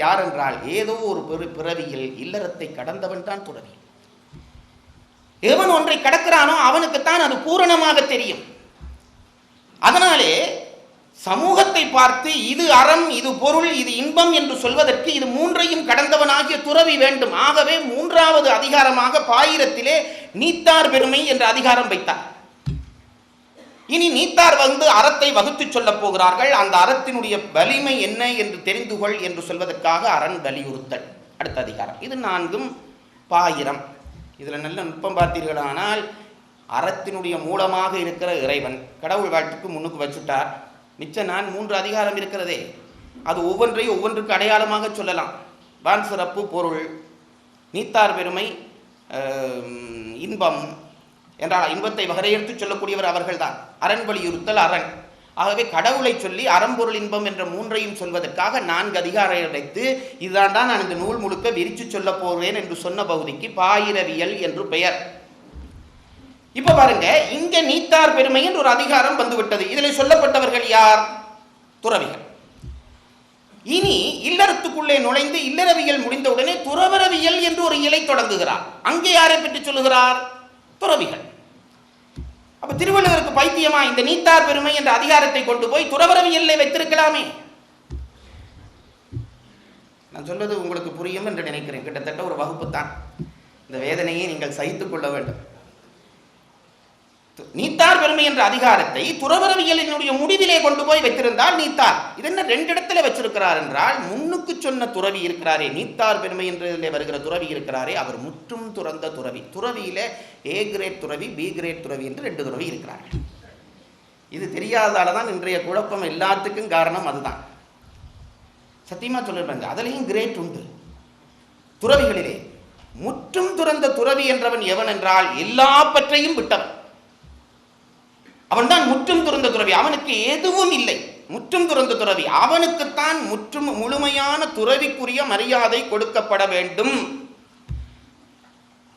யார் என்றால் ஏதோ ஒரு பிறவியில் இல்லறத்தை கடந்தவன் தான் துறவி. எவன் ஒன்றை கடக்கிறானோ அவனுக்குத்தான் அது பூரணமாக தெரியும். அதனாலே சமூகத்தை பார்த்து இது அறம், இது பொருள், இது இன்பம் என்று சொல்வதற்கு இது மூன்றையும் கடந்தவனாகிய துறவி வேண்டும். ஆகவே மூன்றாவது அதிகாரமாக பாயிரத்திலே நீத்தார் பெருமை என்ற அதிகாரம் வைத்தார். இனி நீத்தார் அறத்தை வகுத்து சொல்லப் போகிறார்கள். அந்த அறத்தினுடைய வலிமை என்ன என்று தெரிந்து கொள் என்று சொல்வதற்காக அரண் வலியுறுத்தல் அடுத்த அதிகாரம். இது 4ம் பாயிரம். இதில் நல்ல நுட்பம் பார்த்தீர்களானால் அறத்தினுடைய மூலமாக இருக்கிற இறைவன் கடவுள் வாழ்த்துக்கு முன்னுக்கு வச்சுட்டார். மிச்சம் 3 அதிகாரம் இருக்கிறதே, அது ஒவ்வொன்றையும் ஒவ்வொன்றுக்கு அடையாளமாக சொல்லலாம். வான் சிறப்பு பொருள், நீத்தார் பெருமை இன்பம் என்றால் இன்பத்தை வரையறுத்து சொல்லக்கூடியவர் அவர்கள்தான். அரண் வலியுறுத்தல் அரண். ஆகவே கடவுளை சொல்லி அறம்பொருள் இன்பம் என்ற 3ஐயும் சொல்வதற்காக 4 அதிகாரம் அடைத்து இதுதான் நான் இந்த நூல் முழுக்க விரித்து சொல்ல போகிறேன் என்று சொன்ன பகுதிக்கு பாயிரவியல் என்று பெயர். இப்ப பாருங்க, இங்க நீத்தார் பெருமை என்று ஒரு அதிகாரம் வந்துவிட்டது. இதில் சொல்லப்பட்டவர்கள் யார்? துறவிகள். இனி இல்லறத்துக்குள்ளே நுழைந்து இல்லறவியல் முடிந்தவுடனே துறவரவியல் என்று ஒரு இலை தொடங்குகிறார். அங்கே யாரை பற்றி சொல்லுகிறார்? துறவிகள். அப்ப திருவள்ளுவருக்கு பைத்தியமா இந்த நீத்தார் பெருமை என்ற அதிகாரத்தை கொண்டு போய் துறவரவியல்லை வைத்திருக்கலாமே? நான் சொல்வது உங்களுக்கு புரியும் என்று நினைக்கிறேன். கிட்டத்தட்ட ஒரு வகுப்பு தான். இந்த வேதனையை நீங்கள் சகித்துக் கொள்ள வேண்டும். நீத்தார் பெருமை என்ற அதிகாரத்தை துறவரவியலினுடைய முடிவிலே கொண்டு போய் வைத்திருந்தால் நீத்தார். இது என்ன 2 இடத்துல வச்சிருக்கிறார் என்றால், முன்னுக்கு சொன்ன துறவி இருக்கிறாரே, நீத்தார் பெருமை என்று வருகிற துறவி இருக்கிறாரே, அவர் முற்றும் துறந்த துறவி. துறவியில A கிரேட் துறவி, B கிரேட் துறவி என்று 2 துறவி இருக்கிறார்கள். இது தெரியாததால தான் இன்றைய குழப்பம் எல்லாத்துக்கும் காரணம் அதுதான். சத்தியமா சொல்லிருப்பாங்க, அதுலேயும் கிரேட் உண்டு. துறவிகளிலே முற்றும் துறந்த துறவி என்றவன் எவன் என்றால் எல்லாவற்றையும் விட்டவன். அவன் தான் முற்றும் துறந்த துறவி. அவனுக்கு எதுவும் இல்லை. முற்றும் துறந்த துறவி அவனுக்குத்தான் முழுமையான துறவிக்குரிய மரியாதை கொடுக்கப்பட வேண்டும்.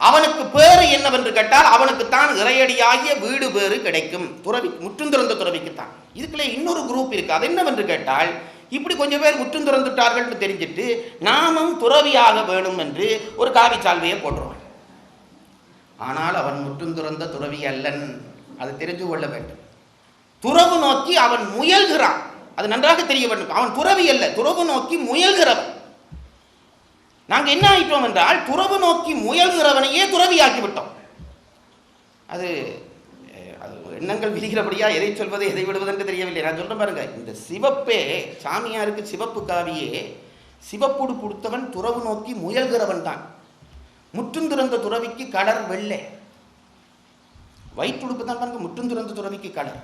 அவனுக்கு பேரு என்னவென்று கேட்டால் அவனுக்குத்தான் இறையடியாகிய வீடு பேறு கிடைக்கும். துறவி முற்றும் துறந்த துறவிக்குத்தான். இதுக்குள்ளே இன்னொரு குரூப் இருக்கு. அது என்னவென்று கேட்டால், இப்படி கொஞ்சம் பேர் முற்றும் துறந்துட்டார்கள் என்று தெரிஞ்சிட்டு நாமும் துறவியாக வேணும் என்று ஒரு காவி சால்வையை போட்டுருவான். ஆனால் அவன் முற்றும் துறந்த துறவி அல்லன். அது தெரிந்து கொள்ள வேண்டும். துறவு நோக்கி அவன் முயல்கிறான். அது நன்றாக தெரிய வேண்டும். அவன் துறவி அல்ல, துறவு நோக்கி முயல்கிறவன். நாங்க என்ன ஆயிட்டோம் என்றால், துறவு நோக்கி முயல்கிறவனையே துறவியாக்கி விட்டோம். அது எண்ணங்கள் விதிக்கிறபடியா எதை சொல்வது எதை விடுவது என்று தெரியவில்லை. நான் சொல்றேன் பாருங்க, இந்த சிவப்பே சாமியாருக்கு சிவப்பு காவியே சிவப்புடு கொடுத்தவன் துறவு நோக்கி முயல்கிறவன் தான். முற்றும் துறந்த துறவிக்கு கலர் வெள்ளை. வயிற்றுடுப்பு தான் பாருங்க முற்றும் துறந்த துறவிக்கு கலர்.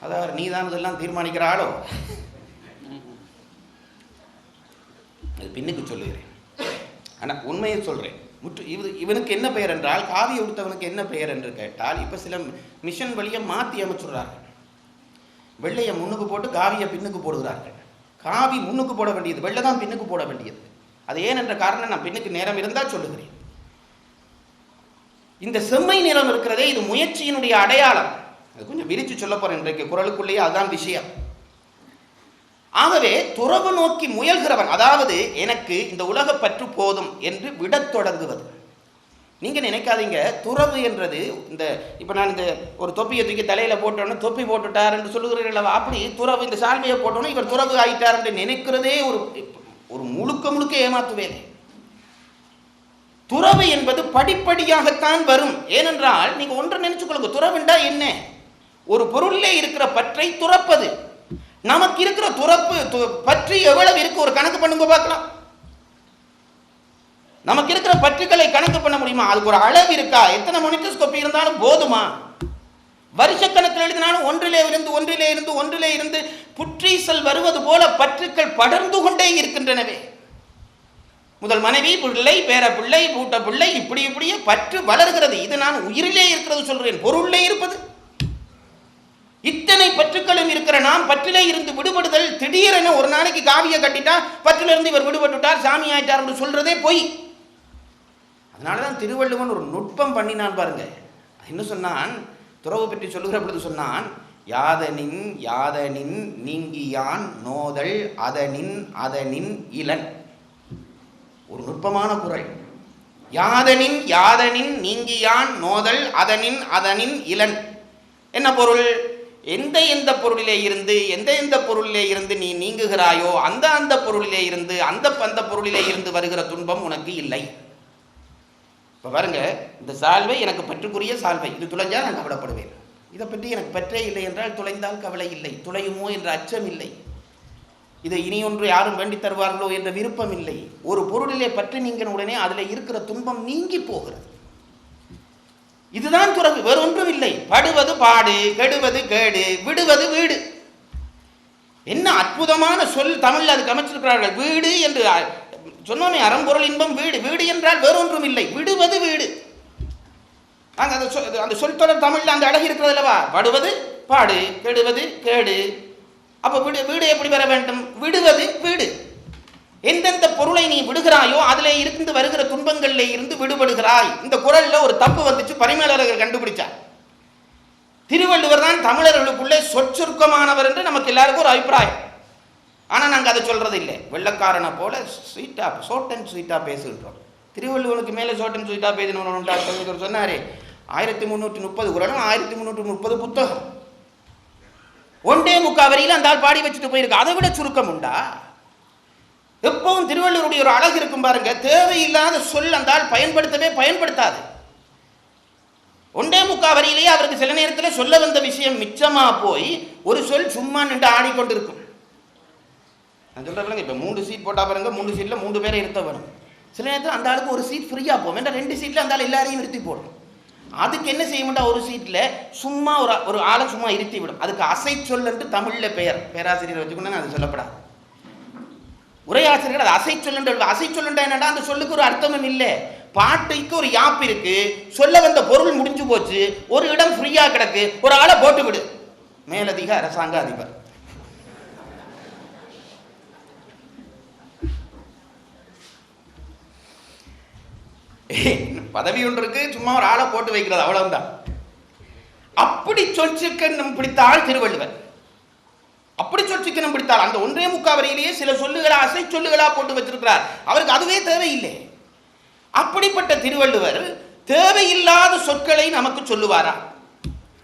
அதாவது நீ தான் இதெல்லாம் தீர்மானிக்கிற ஆளோ? அது பின்னுக்கு சொல்லுகிறேன். ஆனால் உண்மையை சொல்கிறேன். இவனுக்கு என்ன பெயர் என்றால், காவி உடுத்தவனுக்கு என்ன பெயர் என்று கேட்டால், இப்போ சில மிஷன் வழியை மாற்றி அமைச்சுடுறார்கள். வெள்ளையை முன்னுக்கு போட்டு காவியை பின்னுக்கு போடுகிறார்கள். காவி முன்னுக்கு போட வேண்டியது, வெள்ளை தான் பின்னுக்கு போட வேண்டியது. அது ஏன் என்ற காரணம் நான் பின்னுக்கு நேரம் இருந்தால் சொல்லுகிறேன். இந்த செம்மை நிறம் இருக்கிறதே, இது முயற்சியினுடைய அடையாளம். அது கொஞ்சம் விரிச்சு சொல்ல போறேன் இன்றைக்கு குறளுக்குள்ளேயே, அதுதான் விஷயம். ஆகவே துறவு நோக்கி முயல்கிறவன், அதாவது எனக்கு இந்த உலக பற்று போதும் என்று விடத் தொடங்குவது. நீங்க நினைக்காதீங்க துறவு என்றது இந்த இப்ப நான் இந்த ஒரு தொப்பியை தூக்கி தலையில போட்டோன்னு தொப்பி போட்டுட்டார் என்று சொல்லுகிறீர்கள். அப்படி துறவு இந்த சால்மையை போட்டோன்னு இவர் துறவு ஆயிட்டார் என்று நினைக்கிறதே ஒரு முழுக்க ஏமாத்துவேன். துறவு என்பது படிப்படியாகத்தான் வரும். ஏனென்றால் நீங்க ஒன்றை நினைச்சுக்கொள்ளுங்க, துறவுண்டா என்ன? ஒரு பொருளிலே இருக்கிற பற்றை துறப்பது. நமக்கு இருக்கிற துறப்பு பற்றி எவ்வளவு இருக்கு ஒரு கணக்கு பண்ணுங்க பார்க்கலாம். நமக்கு இருக்கிற பற்றுகளை கணக்கு பண்ண முடியுமா? அதுக்கு ஒரு அளவு இருக்கா? எத்தனை மோனிட்டோஸ்கோப்பி இருந்தாலும் போதுமா? வருஷக்கணக்கில் எழுதினாலும் ஒன்றிலே இருந்து புற்றீசல் வருவது போல பற்றுக்கள் படர்ந்து கொண்டே இருக்கின்றனவே. முதல் மனைவி, பிள்ளை, பேர பிள்ளை, பூட்ட பிள்ளை, இப்படியே பற்று வளர்கிறது. இது நான் உயிரிலே இருக்கிறது சொல்றேன், பொருளிலே இருப்பது. இத்தனை பற்றுக்களும் இருக்கிற நாம் பற்றிலே இருந்து விடுபடுதல் திடீரென ஒரு நாளைக்கு காவியை கட்டிட்டா பற்றிலிருந்து இவர் விடுபட்டுட்டார், சாமி ஆயிட்டார் என்று சொல்றதே போய். அதனாலதான் திருவள்ளுவன் ஒரு நுட்பம் பண்ணினான் பாருங்க. என்ன சொன்னான்? துறவு பற்றி சொல்லுகிற பொழுது சொன்னான், யாதனின் யாதனின் நீங்கியான் நோதல் அதனின் அதனின் இளன். ஒரு நுட்பமான குறள். யாதனின் யாதனின் நீங்கியான் நோதல் அதனின் அதனின் இளன். என்ன பொருள்? எந்த எந்த பொருளிலே இருந்து எந்த பொருளிலே இருந்து நீ நீங்குகிறாயோ அந்த பொருளிலே இருந்து அந்த பொருளிலே இருந்து வருகிற துன்பம் உனக்கு இல்லை. இப்போ பாருங்க, இந்த சால்வை எனக்கு பற்றுக்குரிய சால்வை, இது துளைஞ்சா நான் கவலைப்படுவேன். இதை பற்றி எனக்கு பற்றே இல்லை என்றால் துளைந்தால் கவலை இல்லை, துளையுமோ என்ற அச்சம் இல்லை, இதை இனி ஒன்று யாரும் வேண்டி தருவார்களோ என்ற விருப்பம் இல்லை. ஒரு பொருளிலே பற்றி நீங்கின உடனே அதில் இருக்கிற துன்பம் நீங்கி போகிறது. இதுதான் துறவு, வேறு ஒன்றும் இல்லை. படுவது பாடு, கெடுவது கேடு, விடுவது வீடு. என்ன அற்புதமான சொல் தமிழ் அதுக்கு அமைச்சிருக்கிறார்கள். வீடு என்று சொன்னோமே, அறம்பொருள் இன்பம் வீடு. வீடு என்றால் வேறொன்றும் இல்லை, விடுவது வீடு. அந்த சொல் தொடர் தமிழ்ல அந்த அழகு இருக்கிறது அல்லவா? படுவது பாடு, கெடுவது கேடு. அப்ப வீடு எப்படி வர வேண்டும்? விடுவது வீடு. எந்தெந்த பொருளை நீ விடுகிறாயோ அதிலே இருந்து வருகிற துன்பங்களிலே இருந்து விடுபடுகிறாய். இந்த குறள்ல ஒரு தப்பு வந்துச்சு, பரிமேலழகர் கண்டுபிடிச்சார். திருவள்ளுவர் தான் தமிழர்களுக்குள்ளே சொற்சுருக்கமானவர் என்று நமக்கு எல்லாருக்கும் ஒரு அபிப்பிராயம். ஆனால் நாங்கள் அதை சொல்றது இல்லை. வெள்ளக்காரனை போல ஸ்வீட்டா ஷார்ட் அண்ட் ஸ்வீட்டா பேசுகின்றோம். திருவள்ளுவனுக்கு மேலே ஷார்ட் அண்ட் ஸ்வீட்டா பேசணும் சொன்னாரே. 1330 குறளும் 1330 புத்தகம். ஒன்றே முக்காவரியில் அந்த ஆள் பாடி வச்சுட்டு போயிருக்கு. அதை விட சுருக்கம் உண்டா? எப்பவும் திருவள்ளுவருடைய ஒரு அழகு இருக்கும் பாருங்க. தேவையில்லாத சொல் அந்த ஆள் பயன்படுத்தாது. ஒன்றே முக்காவரியிலேயே அவருக்கு சில நேரத்தில் சொல்ல வந்த விஷயம் மிச்சமா போய் ஒரு சொல் சும்மா நின்று ஆடிக்கொண்டிருக்கும். நான் சொல்கிறேன், இப்போ 3 சீட் போட்டால் பாருங்க, 3 சீட்டில் 3 பேரை இருத்த வரும். சில நேரத்தில் அந்த ஆளுக்கு ஒரு சீட் ஃப்ரீயாக போகும். ஏன்னா 2 சீட்டில் அந்த ஆள் எல்லாரையும் இருத்தி போடும். அதுக்கு என்ன செய்ய மாட்டா, ஒரு சீட்டில் சும்மா ஒரு ஆளை சும்மா இருத்தி விடும். அதுக்கு அசை சொல் என்று தமிழில் பேராசிரியர் வச்சுக்கொண்டு அது சொல்லப்படாது. உரையாசிரியர்கள் அது அசை சொல்லுன்ற. அசை சொல்லுண்டா என்னடா, அந்த சொல்லுக்கு ஒரு அர்த்தமும் இல்லை. பாட்டுக்கு ஒரு யாப்பு இருக்கு, சொல்ல வந்த பொருள் முடிஞ்சு போச்சு, ஒரு இடம் ஃப்ரீயா கிடக்கு, ஒரு ஆளை போட்டு விடு. மேலதிக அரசாங்க அதிபர். பதவி ஒன்று இருக்கு, சும்மா ஒரு ஆளை போட்டு வைக்கிறது, அவ்வளவுதான். அப்படி சொற்சிக்கனம் பிடித்தால் திருவள்ளுவர். அப்படி சொற்சிக்கனம் பிடித்தால் அந்த ஒன்றே முக்காவரியிலேயே சில சொல்லுகளா அசை சொல்லுகளா போட்டு வச்சிருக்கிறார். அவருக்கு அதுவே தேவையில்லை. அப்படிப்பட்ட திருவள்ளுவர் தேவையில்லாத சொற்களை நமக்கு சொல்லுவாரா?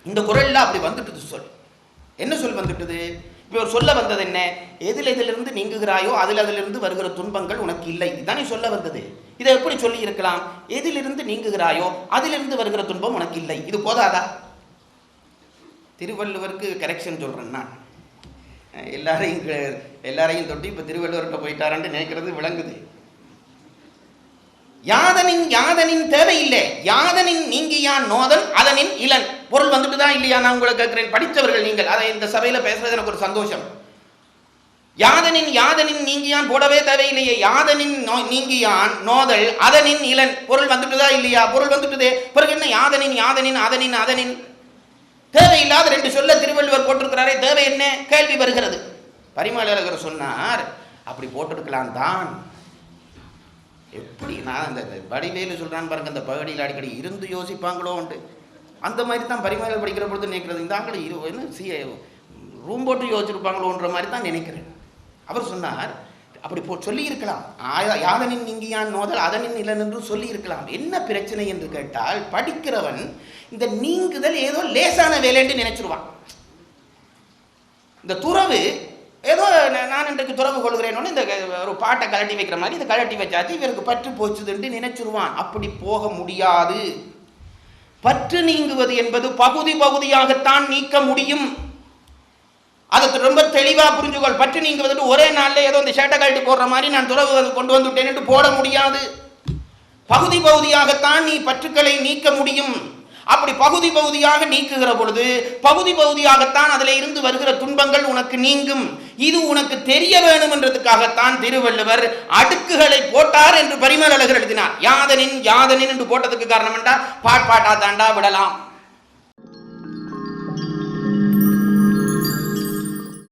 இந்த குறள்ல அப்படி வந்துட்டது. சொல் என்ன சொல் வந்துட்டது? இப்போ சொல்ல வந்தது என்ன? எதிலிருந்து நீங்குகிறாயோ அதிலிருந்து வருகிற துன்பங்கள் உனக்கு இல்லை, இதுதானே சொல்ல வந்தது. இதை எப்படி சொல்லி இருக்கலாம்? எதிலிருந்து நீங்குகிறாயோ அதிலிருந்து வருகிற துன்பம் உனக்கு இல்லை. இது போதாதா? திருவள்ளுவருக்கு கரெக்ஷன் சொல்றேன்னா, எல்லாரையும் தொட்டி இப்ப திருவள்ளுவர்கிட்ட போயிட்டாரான்னு நினைக்கிறது விளங்குது. யாதனின் யாதனின் தேவையில்லை, யாதனின் நீங்கியான் நோதல் அதனின் இளன். பொருள் வந்துட்டு தான் இல்லையா? நான் உங்களை கேட்கிறேன், படித்தவர்கள் நீங்கள். அதை இந்த சபையில பேசுறது எனக்கு ஒரு சந்தோஷம். யாதனின் யாதனின் நீங்கியான் போடவே தேவையில்லையே. யாதனின் நீங்கியான் நோதல் அதனின் இளன். பொருள் வந்துட்டுதா இல்லையா? பொருள் வந்துட்டுதே. பிறகு என்ன யாதனின் யாதனின் அதனின் அதனின்? தேவையில்லாத 2 சொல்ல திருவள்ளுவர் போட்டிருக்கிறாரே, தேவை என்ன? கேள்வி வருகிறது. பரிமேலழகர் சொன்னார், அப்படி போட்டிருக்கலாம் தான். எப்படி நான் அந்த வடிவேலு சொல்றான்னு பாருங்க, அந்த பகடியில் அடிக்கடி இருந்து யோசிப்பாங்களோ உண்டு. அந்த மாதிரி தான் பரிமேலழகர் படிக்கிற பொழுது நினைக்கிறது. இந்த ஆக்கள் ரூம் போட்டு யோசிச்சிருப்பாங்களோன்ற மாதிரி தான் நினைக்கிறேன். அவர் சொன்னார், அப்படி சொல்லி இருக்கலாம். யாதனின் நீங்கியான் நோதல் அதனின் இளன் என்று சொல்லி இருக்கலாம். என்ன பிரச்சனை என்று கேட்டால், படிக்கிறவன் இந்த நீங்குதல் ஏதோ லேசான வேலை என்று நினைச்சிருவான். இந்த துறவு ஏதோ நான் இன்றைக்கு துறவு கொள்கிறேன்னு இந்த ஒரு பாட்டை கலட்டி வைக்கிற மாதிரி இதை கலட்டி வச்சாச்சு, இவருக்கு பற்று போச்சுதுன்னு நினைச்சிருவான். அப்படி போக முடியாது. பற்று நீங்குவது என்பது பகுதி பகுதியாகத்தான் நீக்க முடியும். அதுக்கு ரொம்ப தெளிவா புரிஞ்சுக்கொள். பற்று நீங்குவது ஒரே நாள்ல ஏதோ இந்த சேட்டை கழட்டி போடுற மாதிரி நான் துறவு கொண்டு வந்துட்டேன்னு போட முடியாது. பகுதி பகுதியாகத்தான் நீ பற்றுக்களை நீக்க முடியும். அப்படி பகுதி பகுதியாக நீக்குகிற பொழுது பகுதி பகுதியாகத்தான் அதில் இருந்து வருகிற துன்பங்கள் உனக்கு நீங்கும். இது உனக்கு தெரிய வேணும் என்றதுக்காகத்தான் திருவள்ளுவர் அடுக்குகளை போட்டார் என்று பரிமேலழகர் எழுதினார். யாதனின் யாதனின் என்று போட்டதுக்கு காரணம் என்றால் பாட்டாண்டா விடலாம்.